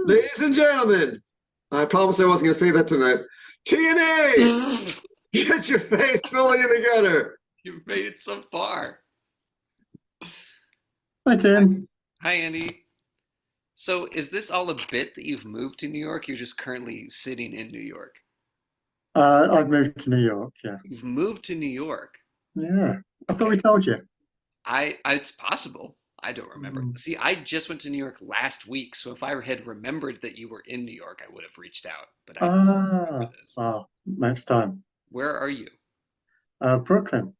Ladies and gentlemen, I promised I wasn't going to say that tonight. TNA, get your face fully in the gutter. You've made it so far. Hi, Hi, Tim. hi, Andy. So, is this all a bit that you've moved to New York? You're just currently sitting in New York. I've moved to New York. Yeah. You've moved to New York. Yeah. I thought we Okay. told you. It's possible. I don't remember. Mm. See, I just went to New York last week, so if I had remembered that you were in New York, I would have reached out, but I don't remember this. Well, next time. Where are you? Brooklyn.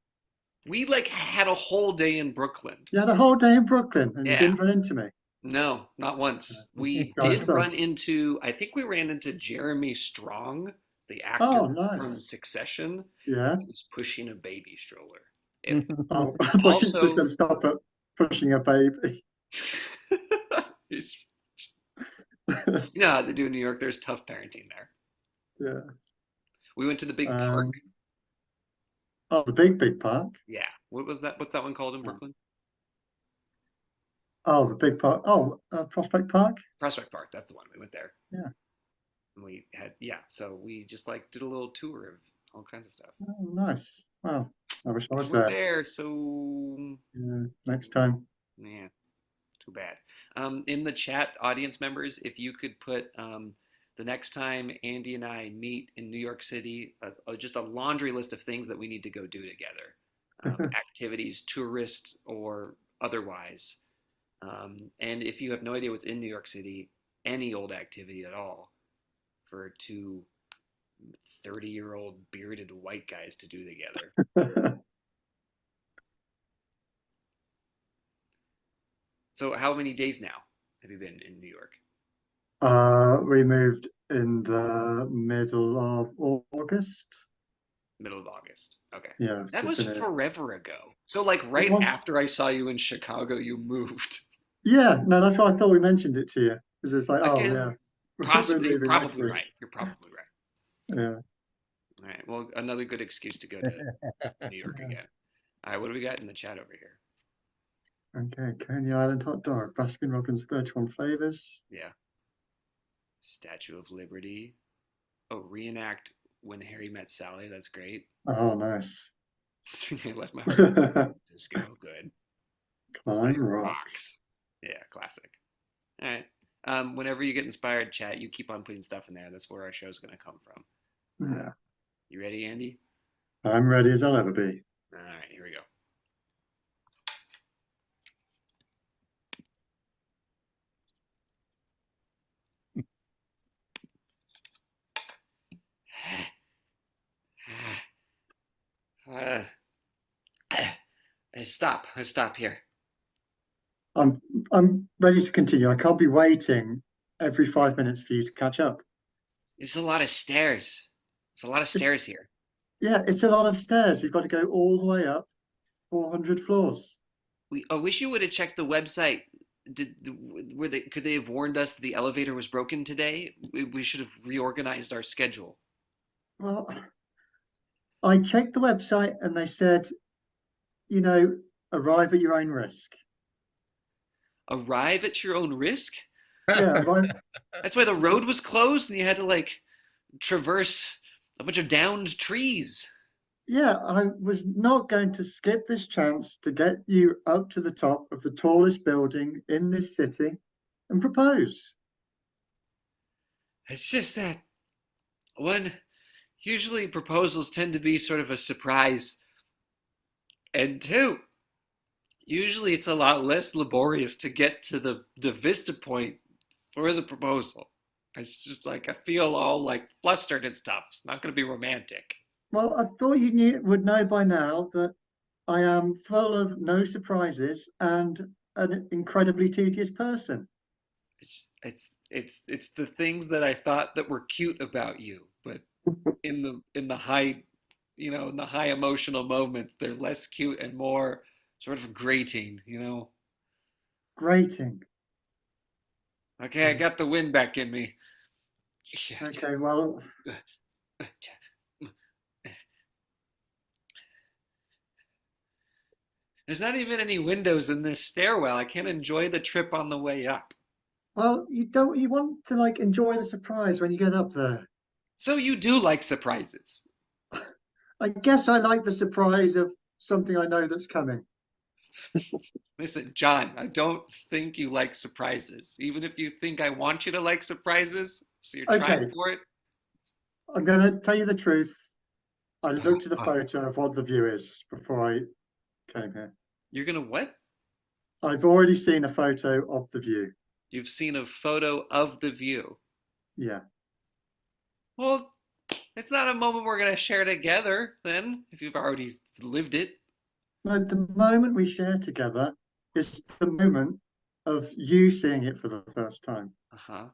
We like had a whole day in Brooklyn. You had a whole day in Brooklyn and you Yeah. didn't run into me. No, not once. We Guys, did so. run into, I think we ran into Jeremy Strong, the actor Oh, from nice. Succession. Yeah. He was pushing a baby stroller. It Oh, I thought you were just going also, to stop at pushing a baby. you know how they do in New York, there's tough parenting there. Yeah. We went to the big park. Um, oh, the big park. Yeah. What was that? What's that one called in Brooklyn? Oh, the big park. Oh, Prospect Park. Prospect Park. That's the one. We went there. Yeah. And we had, yeah. So we just like did a little tour of all kinds of stuff. Oh, nice. Well, I wish I You was weren't there. there, so Yeah, next time. yeah. Too bad. In the chat, audience members, if you could put the next time Andy and I meet in New York City, just a laundry list of things that we need to go do together, activities, tourists or otherwise. And if you have no idea what's in New York City, any old activity at all for two 30-year-old bearded white guys to do together. So, how many days now have you been in New York? We moved in the middle of August. Middle of August. Okay. Yeah, so That we've was been here. forever ago. So, like, It right was, after I saw you in Chicago, you moved. yeah, no, that's why I thought we mentioned it to you. Because it's like, oh, yeah, Again, we're possibly, you're leaving next probably week. right. You're probably right. Yeah. All right. Well, another good excuse to go to New York again. All right. What do we got in the chat over here? Okay, Coney Island hot dog, Baskin Robbins 31 flavors. Yeah. Statue of Liberty. Oh, reenact When Harry Met Sally. That's great. Oh, nice. I left my heart in San Francisco. Good. Climb Climb rocks. rocks. Yeah, classic. All right. Whenever you get inspired, chat, you keep on putting stuff in there. That's where our show's going to come from. Yeah, You ready, Andy? I'm ready as I'll ever be. All right, here we go. Uh, I stop here. I'm I'm ready to continue. I can't be waiting every 5 minutes for you to catch up. There's a lot of stairs. There's a lot of It's, stairs here. yeah, it's a lot of stairs. We've got to go all the way up 400 floors. I wish you would have checked the website. Could they have warned us that the elevator was broken today? We should have reorganized our schedule. Well, I checked the website and they said, you know, arrive at your own risk. Arrive at your own risk? Yeah, arrive. That's why the road was closed and you had to like traverse a bunch of downed trees. Yeah, I was not going to skip this chance to get you up to the top of the tallest building in this city and propose. It's just that one, usually proposals tend to be sort of a surprise. And two, usually it's a lot less laborious to get to the vista point for the proposal. It's just like I feel all like flustered and stuff. It's not going to be romantic. Well, I thought would know by now that I am full of no surprises and an incredibly tedious person. It's the things that I thought that were cute about you, but in the high, in the high emotional moments, they're less cute and more sort of grating. Grating. Okay, I got the wind back in me. Okay, well, There's not even any windows in this stairwell. I can't enjoy the trip on the way up. Well, you want to like enjoy the surprise when you get up there. So you do like surprises. I guess I like the surprise of something I know that's coming. Listen, John, I don't think you like surprises. Even if you think I want you to like surprises, so you're trying Okay, for it. I'm gonna tell you the truth. I Oh, looked at a oh. photo of what the view is before I came here. You're gonna what? I've already seen a photo of the view. You've seen a photo of the view. Yeah. Well, it's not a moment we're gonna share together then, if you've already lived it. No, the moment we share together is the moment of you seeing it for the first time. Uh-huh.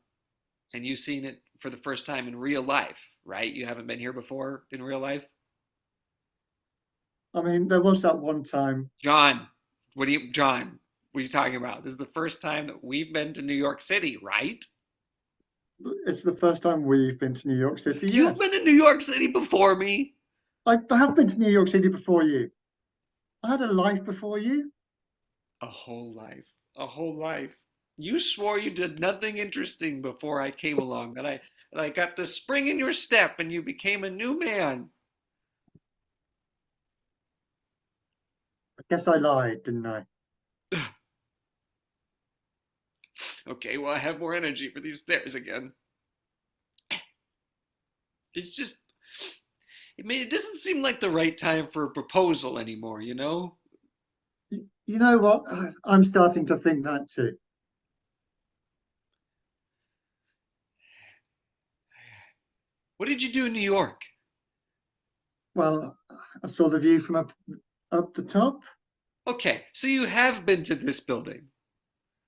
And you've seen it for the first time in real life, right? You haven't been here before in real life? I mean, there was that one time. John, John, what are you talking about? This is the first time that we've been to New York City, right? It's the first time we've been to New York City. You've been Yes, to New York City before me. I have been to New York City before you. I had a life before you. A whole life. A whole life. You swore you did nothing interesting before I came along, that I got the spring in your step and you became a new man. I guess I lied, didn't I? Okay, well I have more energy for these stairs again. It's just it doesn't seem like the right time for a proposal anymore, you know? You know what? I'm starting to think that too. What did you do in New York? Well, I saw the view from up the top. Okay, so you have been to this building.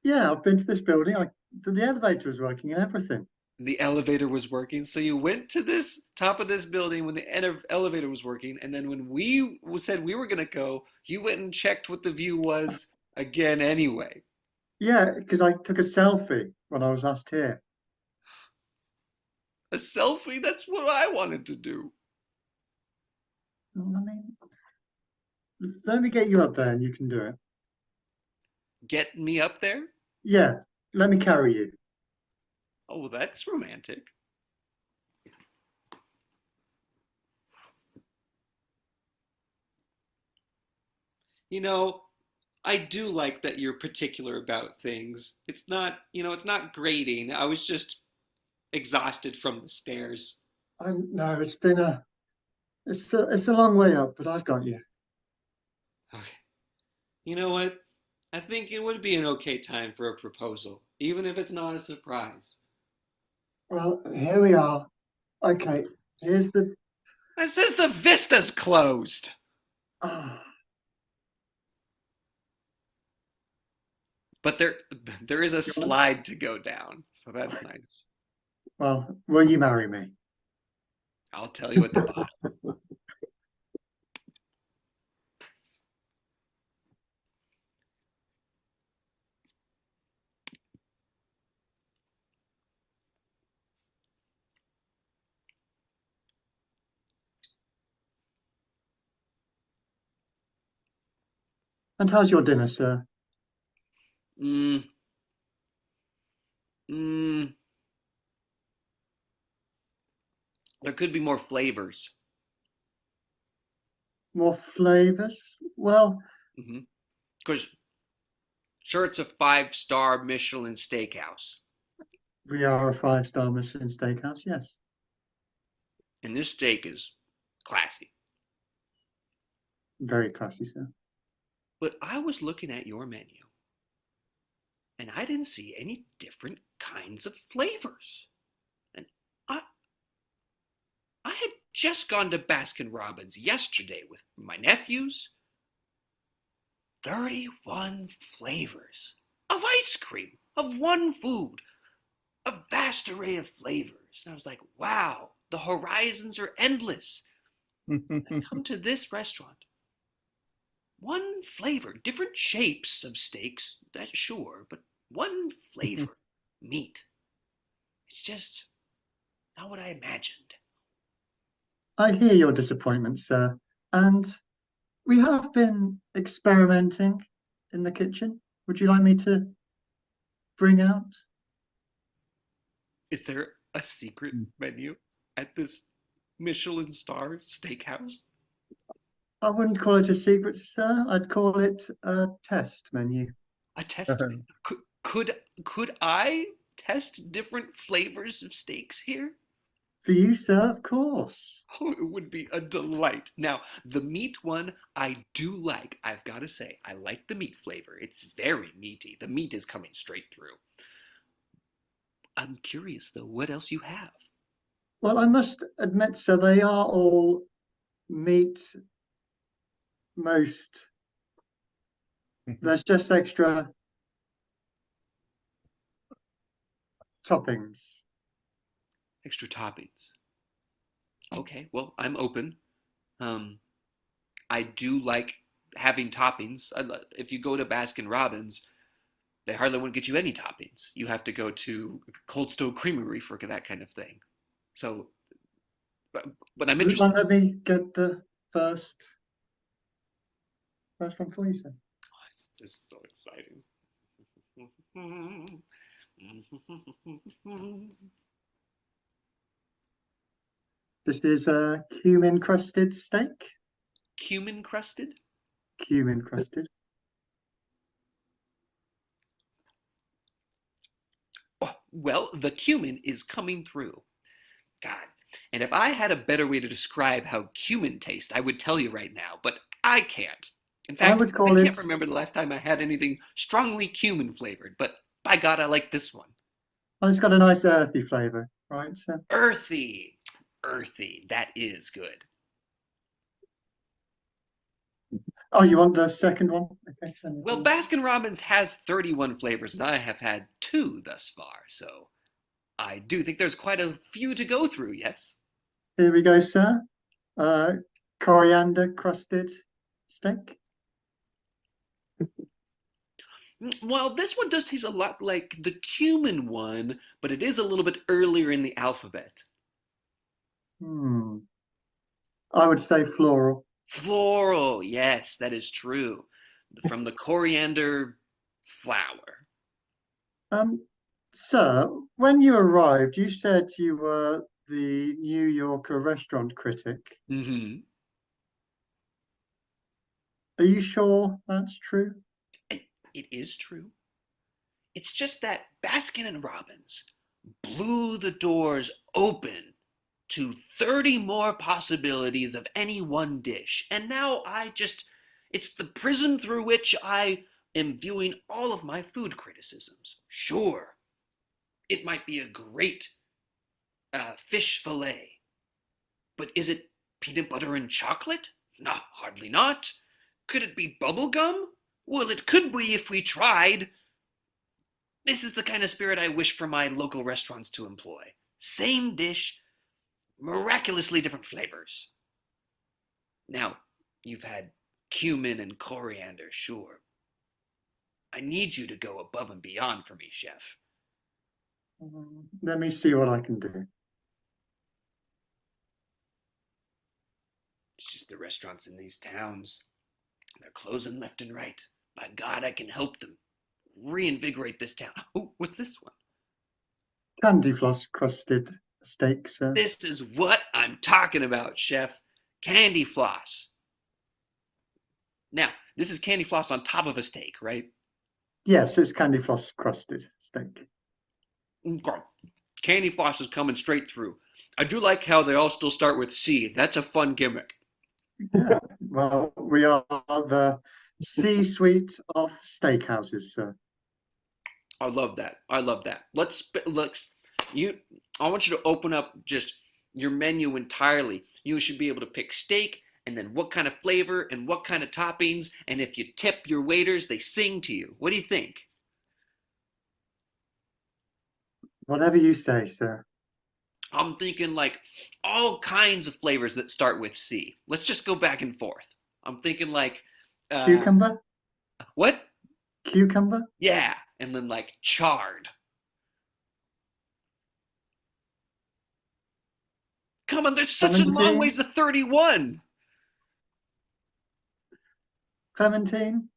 Yeah, I've been to this building. The elevator was working and everything. The elevator was working, so you went to this top of this building when the elevator was working, and then when we said we were gonna go, you went and checked what the view was again anyway. Yeah, because I took a selfie when I was last here. A selfie? That's what I wanted to do. Well, I mean, let me get you up there and you can do it. Get me up there? Yeah, let me carry you. Oh, that's romantic. You know, I do like that you're particular about things. It's not grating. I was just exhausted from the stairs. I'm no, it's been it's a long way up, but I've got you. Okay. You know what? I think it would be an okay time for a proposal, even if it's not a surprise. Well, here we are. Okay, here's the. It says the vista's closed. Ah, But there is a slide to go down, so that's nice. well, will you marry me? I'll tell you at the bottom. And how's your dinner, sir? Mm, mm, there could be more flavors. More flavors? Well, Because sure, it's a 5-star Michelin steakhouse, we are a five-star Michelin steakhouse. Yes, and this steak is classy. very classy, sir. But I was looking at your menu, and I didn't see any different kinds of flavors. And I, I had just gone to Baskin Robbins yesterday with my nephews. 31 flavors of ice cream, of one food, a vast array of flavors. And I was like, wow, the horizons are endless. I come to this restaurant, one flavor, different shapes of steaks, that's sure, but one flavor, meat. It's just not what I imagined. I hear your disappointment, sir, and we have been experimenting in the kitchen. Would you like me to bring out? Is there a secret menu at this Michelin star steakhouse? I wouldn't call it a secret, sir. I'd call it a test menu. A test menu? Could I test different flavors of steaks here? For you, sir, of course. Oh, it would be a delight. Now, the meat one I do like. I've got to say, I like the meat flavor. It's very meaty. The meat is coming straight through. I'm curious, though, what else you have? Well, I must admit, sir, they are all meat most. There's just extra toppings. Extra toppings. Okay, well, I'm open. I do like having toppings. If you go to Baskin Robbins, they hardly won't get you any toppings. You have to go to Cold Stone Creamery for that kind of thing. So, but I'm interested. Well, let me get the first one for you, sir. This is so exciting. This is a cumin crusted steak. Cumin crusted? Cumin crusted. Oh, well, the cumin is coming through. God. And if I had a better way to describe how cumin tastes, I would tell you right now, but I can't. In fact, would call I it- can't remember the last time I had anything strongly cumin flavored, but by God, I like this one. Oh, it's got a nice earthy flavour, right, sir? Earthy. Earthy. That is good. Oh, you want the second one? Okay. Well, Baskin Robbins has 31 flavors, and I have had 2 thus far, so I do think there's quite a few to go through, yes? Here we go, sir. Coriander crusted steak. Well, this one does taste a lot like the cumin one, but it is a little bit earlier in the alphabet. I would say floral. Floral, yes, that is true. From the coriander flower. Sir, when you arrived, you said you were the New Yorker restaurant critic. Mm-hmm. Are you sure that's true? It is true. It's just that Baskin and Robbins blew the doors open to 30 more possibilities of any one dish. And now it's the prism through which I am viewing all of my food criticisms. Sure, it might be a great fish fillet, but is it peanut butter and chocolate? No, hardly not. Could it be bubble gum? Well, it could be if we tried. This is the kind of spirit I wish for my local restaurants to employ. Same dish, miraculously different flavors. Now, you've had cumin and coriander, sure. I need you to go above and beyond for me, chef. Let me see what I can do. It's just the restaurants in these towns. They're closing left and right. By God, I can help them reinvigorate this town. Oh, what's this one? Candy floss crusted steak, sir. This is what I'm talking about, chef. Candy floss. Now, this is candy floss on top of a steak, right? Yes, it's candy floss crusted steak. Okay. Candy floss is coming straight through. I do like how they all still start with C. That's a fun gimmick. Yeah, well, we are the C-suite of steakhouses, sir. I love that. I love that. I want you to open up just your menu entirely. You should be able to pick steak and then what kind of flavor and what kind of toppings. And if you tip your waiters, they sing to you. What do you think? Whatever you say, sir. I'm thinking like all kinds of flavors that start with C. Let's just go back and forth. I'm thinking like Cucumber? What? Cucumber? Yeah, and then like charred. Come on, there's such a long Clementine? ways to 31. Clementine?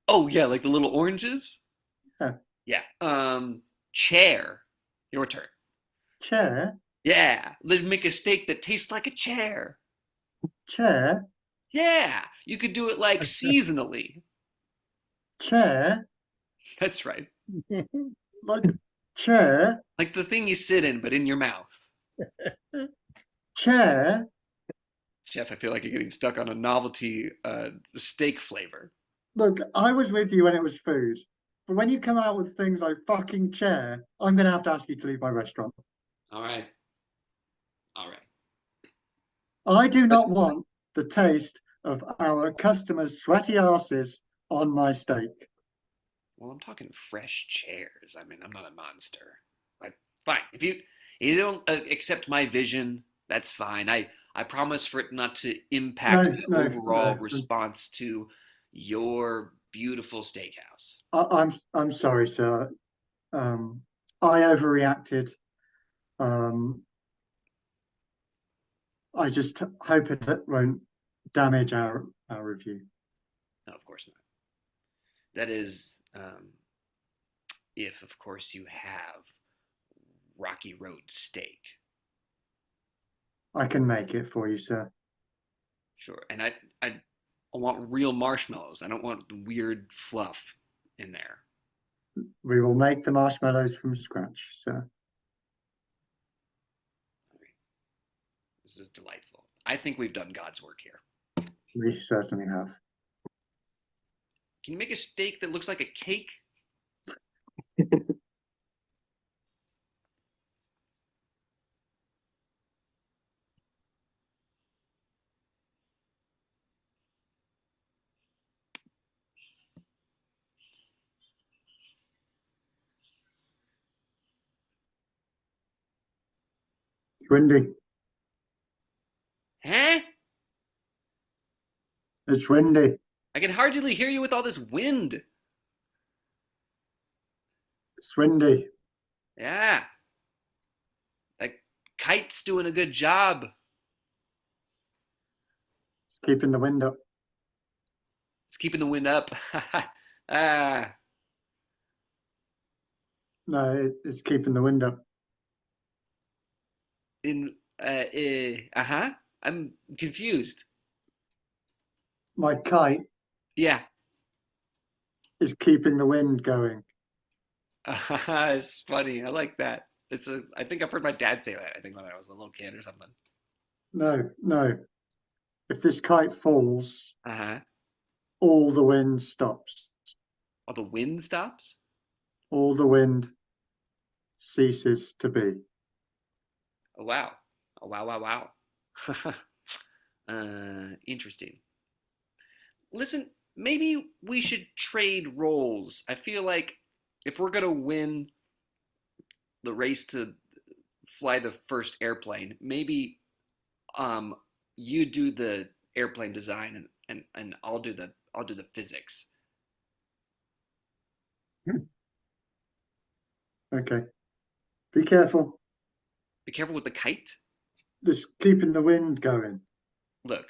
Oh yeah, like the little oranges. Yeah. Yeah. Chair. Your turn. Chair, Yeah, let's make a steak that tastes like a chair. chair, Yeah, you could do it like seasonally. chair, That's right. like chair, Like the thing you sit in, but in your mouth. chair. Chef, I feel like you're getting stuck on a novelty steak flavor. Look, I was with you when it was food, but when you come out with things like fucking chair, I'm going to have to ask you to leave my restaurant. All right. All right. I do not want the taste of our customers' sweaty asses on my steak. Well, I'm talking fresh chairs. I mean, I'm not a monster. Fine. If you don't accept my vision, that's fine. I promise for it not to impact the overall response to your beautiful steakhouse. I'm sorry, sir. I overreacted. I just hope it won't damage our review. No, of course not. That is, if of course you have Rocky Road steak. I can make it for you, sir. Sure. And I want real marshmallows. I don't want weird fluff in there. We will make the marshmallows from scratch, sir. This is delightful. I think we've done God's work here. We certainly have. Can you make a steak that looks like a cake? It's windy. Huh? It's windy. I can hardly hear you with all this wind. It's windy. Yeah. That kite's doing a good job. It's keeping the wind up. It's keeping the wind up. Ah. No, it's keeping the wind up. I'm confused. My kite Yeah. is keeping the wind going. It's funny. I like that. I think I've heard my dad say that. I think when I was a little kid or something. No. If this kite falls, Uh-huh. all the wind stops. Oh, the wind stops? All the wind ceases to be. Oh, wow. Oh, wow. Interesting. Listen, maybe we should trade roles. I feel like if we're gonna win the race to fly the first airplane, maybe you do the airplane design and I'll do the physics. Okay. Be careful. Be careful with the kite. This keeping the wind going. Look,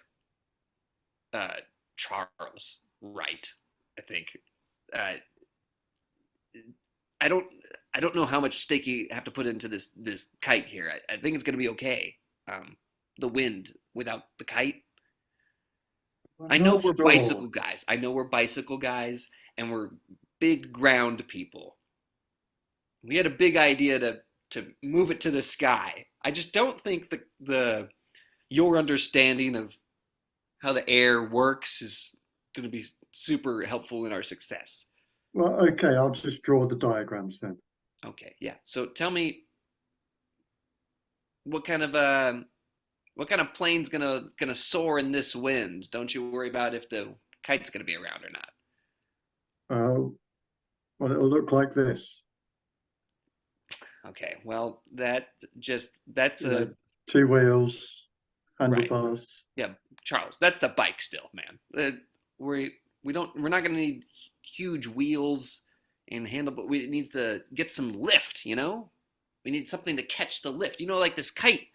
Charles Wright, I think. I don't know how much stake you have to put into this kite here. I think it's gonna be okay. The wind without the kite. I know we're bicycle guys. And we're big ground people. We had a big idea to move it to the sky. I just don't think your understanding of how the air works is going to be super helpful in our success. Well, okay, I'll just draw the diagrams then. Okay, yeah. So tell me, what kind of plane's gonna soar in this wind? Don't you worry about if the kite's gonna be around or not. Well, it'll look like this. Okay, well that's two wheels, handlebars. Right. Yeah, Charles, that's the bike still, man. We're not gonna need huge wheels and handlebar. We need to get some lift, you know. We need something to catch the lift. You know, like this kite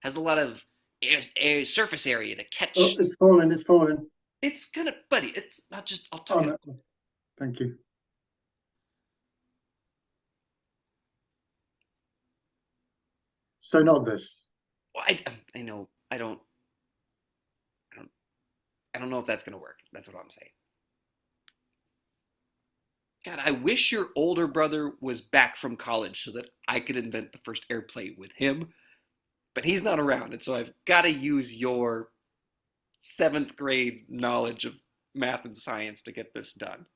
has a lot of air surface area to catch. Oh, it's falling. It's gonna, buddy. It's not just. I'll talk. No. Thank you. So not this. Well, I know I don't I don't know if that's gonna work. That's what I'm saying. God, I wish your older brother was back from college so that I could invent the first airplane with him. But he's not around, and so I've got to use your seventh grade knowledge of math and science to get this done.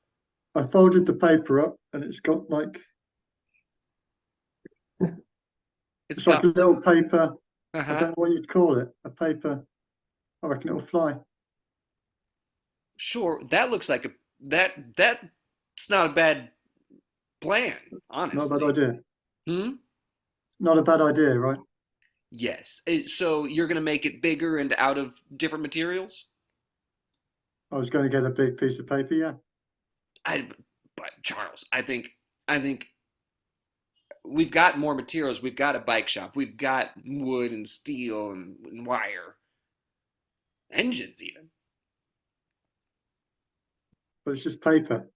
I folded the paper up and it's got like It's it's like got a little paper. I uh-huh. don't know what you'd call it. A paper. I reckon it'll fly. Sure, that looks like a that's not a bad plan, Not a bad honestly. idea. Hmm? Not a bad idea, right? Yes. So you're gonna make it bigger and out of different materials? I was going to get a big piece of paper, yeah. I but Charles, I think we've got more materials. We've got a bike shop. We've got wood and steel and wire, engines even. But it's just paper.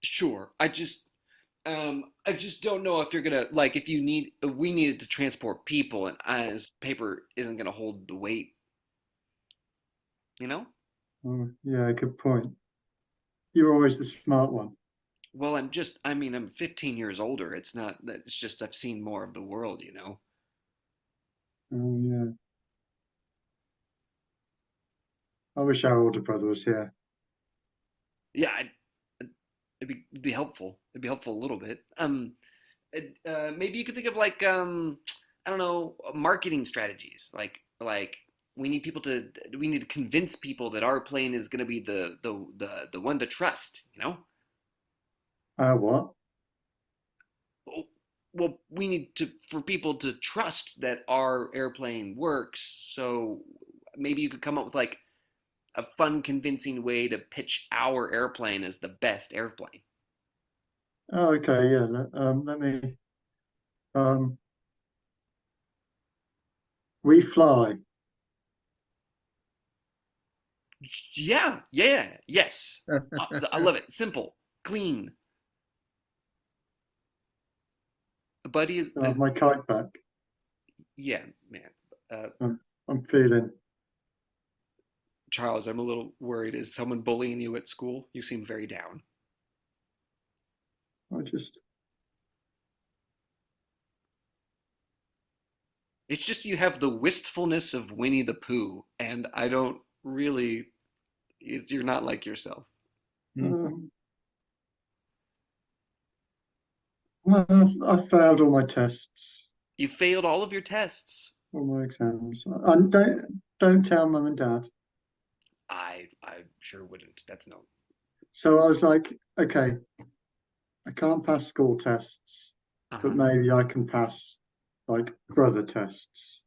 Sure. I just don't know if you're gonna like if you need we needed to transport people and as paper isn't gonna hold the weight, you know? Oh, yeah, good point. You're always the smart one. Well, I mean, I'm 15 years older. It's not that it's just I've seen more of the world, you know? Oh, yeah. I wish our older brother was here. Yeah, it'd be helpful. It'd be helpful a little bit. Maybe you could think of like I don't know, marketing strategies. Like we need to convince people that our plane is going to be the one to trust. You know, What? well, we need to for people to trust that our airplane works. So maybe you could come up with like a fun, convincing way to pitch our airplane as the best airplane. Oh, okay, yeah. Let me. Um, we fly. Yeah, yeah, yes. I love it. Simple, clean. Buddy is, My kite back. yeah, man. Uh, I'm feeling. Charles, I'm a little worried. Is someone bullying you at school? You seem very down. I just. It's just you have the wistfulness of Winnie the Pooh, and I don't really, you're not like yourself. Um, well, I failed all my tests, You failed all of your tests. all my exams. And don't tell mum and dad. I sure wouldn't. That's no. So I was like, okay, I can't pass school tests, but Uh-huh. maybe I can pass like brother tests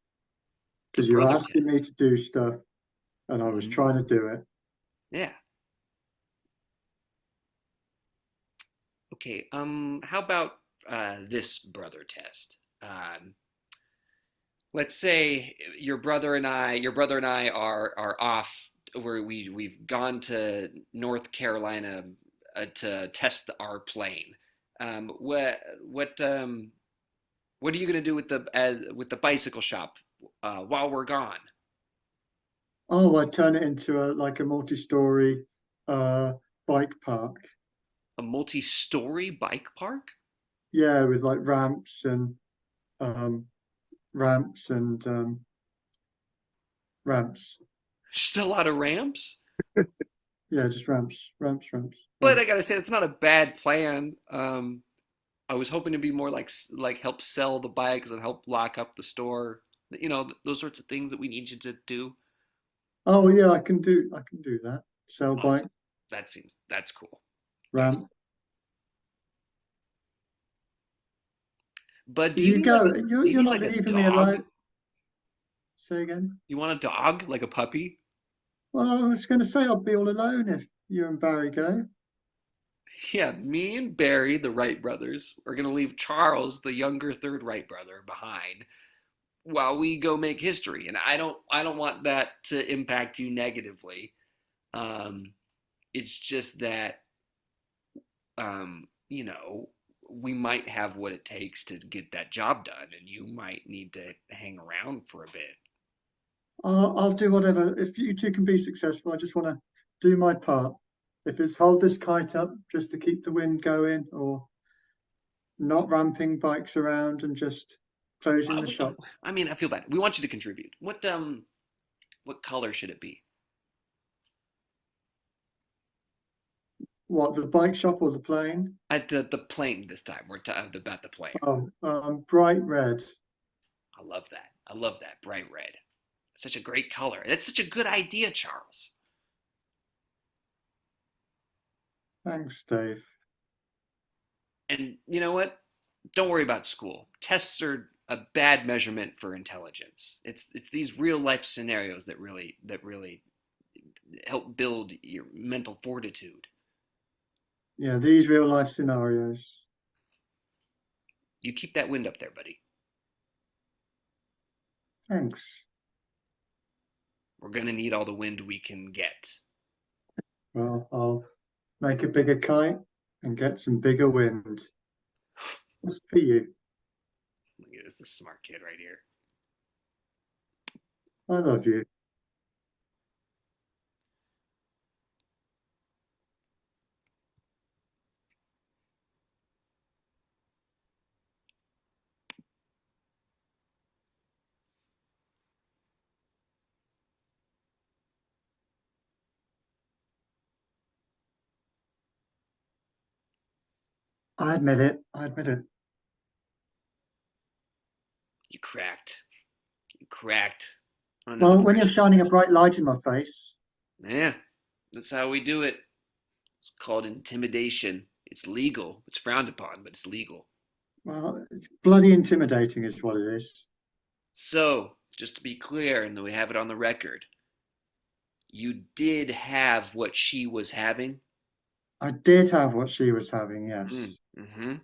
The because you were brother asking test. me to do stuff and I was Hmm. trying to do it. Yeah. Okay. How about this brother test? Let's say your brother and I are off where we've gone to North Carolina to test our plane. Um, what what um, what are you gonna do with the bicycle shop while we're gone? Oh, I turn it into a like a multi-story uh bike park. A multi-story bike park? Yeah, with like um ramps and ramps. Just a lot of ramps. Yeah, just ramps, But ramps. I gotta say, it's not a bad plan. I was hoping to be more like help sell the bikes and help lock up the store. You know, those sorts of things that we need you to do. Oh yeah, I can do that. Sell bike, Awesome. That's cool. That's ramp. cool. But You go. do you You're need not like a leaving me dog? alone. Say again. You want a dog, like a puppy? Well, I was going to say I'd be all alone if you and Barry go. Yeah, me and Barry, the Wright brothers, are gonna leave Charles, the younger third Wright brother, behind while we go make history. And I don't want that to impact you negatively. Um, it's just that you know, we might have what it takes to get that job done, and you might need to hang around for a bit. I'll do whatever. If you two can be successful, I just want to do my part. If it's hold this kite up just to keep the wind going, or not ramping bikes around and just closing the shop. I mean, I feel bad. We want you to contribute. What color should it be? What, the bike shop or the plane? At the plane this time. We're about the plane. Oh, bright red. I love that. I love that bright red. Such a great color. That's such a good idea, Charles. Thanks, Dave. And you know what? Don't worry about school. Tests are a bad measurement for intelligence. It's these real life scenarios that really help build your mental fortitude. Yeah, these real life scenarios. You keep that wind up there, buddy. Thanks. We're gonna need all the wind we can get. Well, I'll make a bigger kite and get some bigger wind. Just for you. Look at this smart kid right here. I love you. I admit it. I admit it. You cracked. You cracked. Well, when you're shining a bright light in my face. Yeah, that's how we do it. It's called intimidation. It's legal. It's frowned upon, but it's legal. Well, it's bloody intimidating is what it is. So, just to be clear, and that we have it on the record, you did have what she was having? I did have what she was having, yes. Mm-hmm.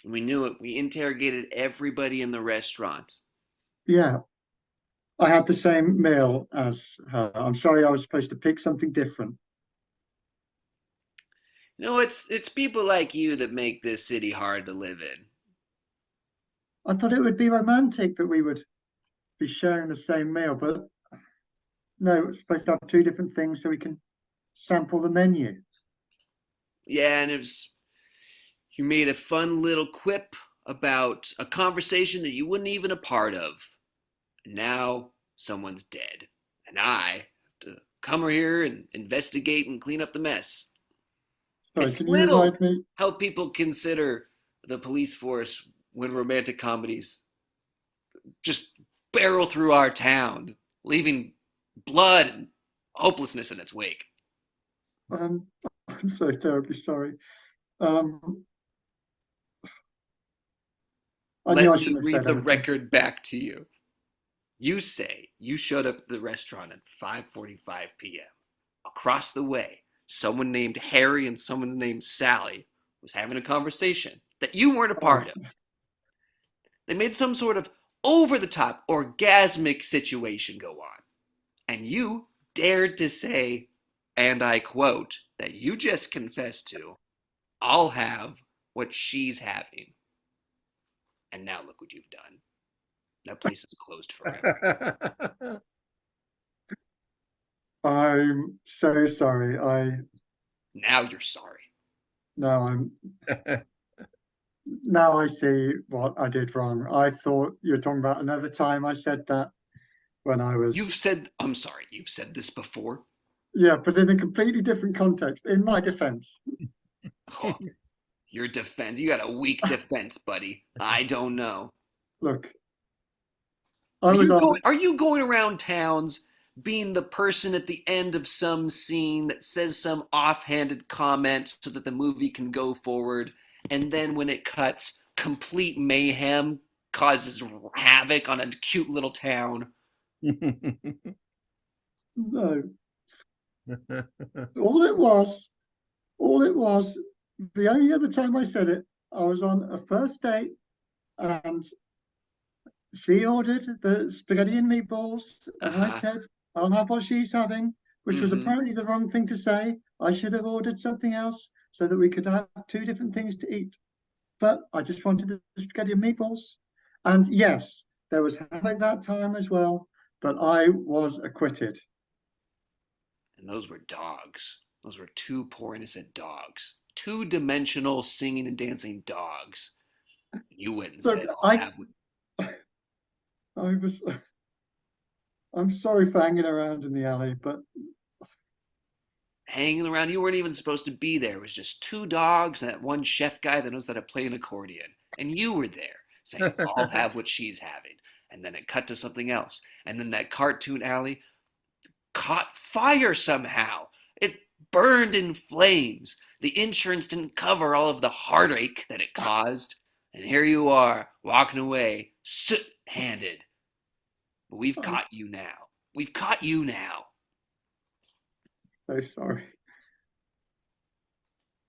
We knew it. We interrogated everybody in the restaurant. Yeah. I had the same meal as her. I'm sorry, I was supposed to pick something different. You know, it's people like you that make this city hard to live in. I thought it would be romantic that we would be sharing the same meal, but no, it's supposed to have two different things so we can sample the menu. Yeah, and you made a fun little quip about a conversation that you weren't even a part of. And now someone's dead. And I have to come here and investigate and clean up the mess. Sorry, It's can you little remind me? how people consider the police force when romantic comedies just barrel through our town, leaving blood and hopelessness in its wake. I'm so terribly sorry. I knew I Let me shouldn't have read said the anything. record back to you. You say you showed up at the restaurant at 5:45 p.m. Across the way, someone named Harry and someone named Sally was having a conversation that you weren't a part of. They made some sort of over-the-top orgasmic situation go on. And you dared to say, and I quote, that you just confessed to, I'll have what she's having. And now look what you've done. That place is closed forever. I'm so sorry. Now you're sorry. No, now I see what I did wrong. I thought you were talking about another time I said that when I was. I'm sorry, you've said this before? Yeah, but in a completely different context, in my defense. Oh, your defense, you got a weak defense, buddy. I don't know. Look, Are you going around towns being the person at the end of some scene that says some offhanded comment so that the movie can go forward, and then when it cuts, complete mayhem causes havoc on a cute little town? No. All it was, the only other time I said it, I was on a first date and she ordered the spaghetti and meatballs, and I said, I'll have what she's having, which was apparently the wrong thing to say. I should have ordered something else. so that we could have two different things to eat. But I just wanted the spaghetti and meatballs. And yes, there was havoc that time as well, but I was acquitted. And those were dogs. Those were two poor innocent dogs. Two-dimensional singing and dancing dogs. You went and Look, said, I'll have I was. I'm sorry for hanging around in the alley, but hanging around. You weren't even supposed to be there. It was just two dogs and that one chef guy that knows how to play an accordion. And you were there saying, I'll have what she's having. And then it cut to something else. And then that cartoon alley caught fire somehow. It burned in flames. The insurance didn't cover all of the heartache that it caused. And here you are, walking away, soot-handed. But we've caught you now. We've caught you now. so sorry.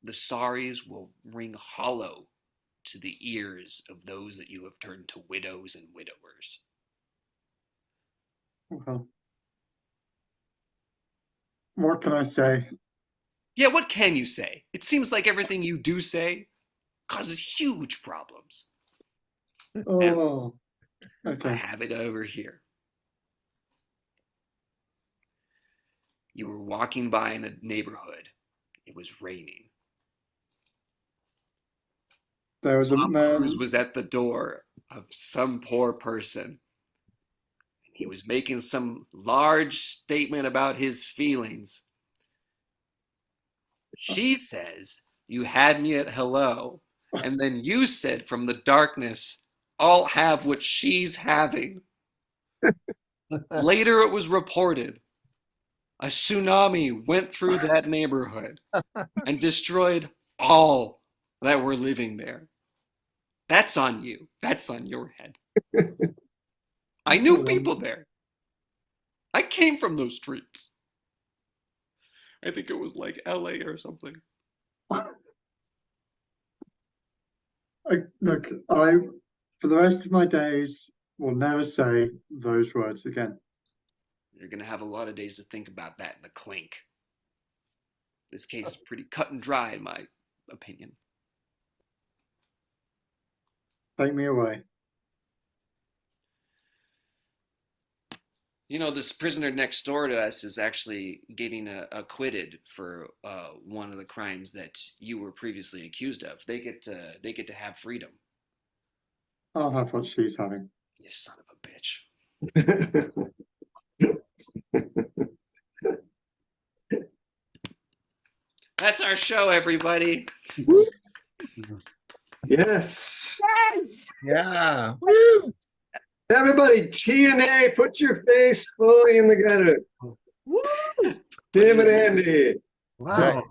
The sorries will ring hollow to the ears of those that you have turned to widows and widowers. Well, what can I say? Yeah, what can you say? It seems like everything you do say causes huge problems. Oh, I okay. have it over here. You were walking by in a neighborhood. It was raining. There was a Tom man. Cruise was at the door of some poor person. He was making some large statement about his feelings. She says, you had me at hello. And then you said from the darkness, I'll have what she's having. Later it was reported a tsunami went through that neighborhood and destroyed all that were living there. That's on you. That's on your head. I knew people there. I came from those streets. I think it was like LA or something. Look, I, for the rest of my days, will never say those words again. You're going to have a lot of days to think about that in the clink. This case is pretty cut and dry, in my opinion. Take me away. You know, this prisoner next door to us is actually getting acquitted for one of the crimes that you were previously accused of. They get to have freedom. I'll have what she's having. You son of a bitch. That's our show, everybody. Yes. Yeah. Everybody, TNA, put your face fully in the gutter. Tim and Andy. Wow.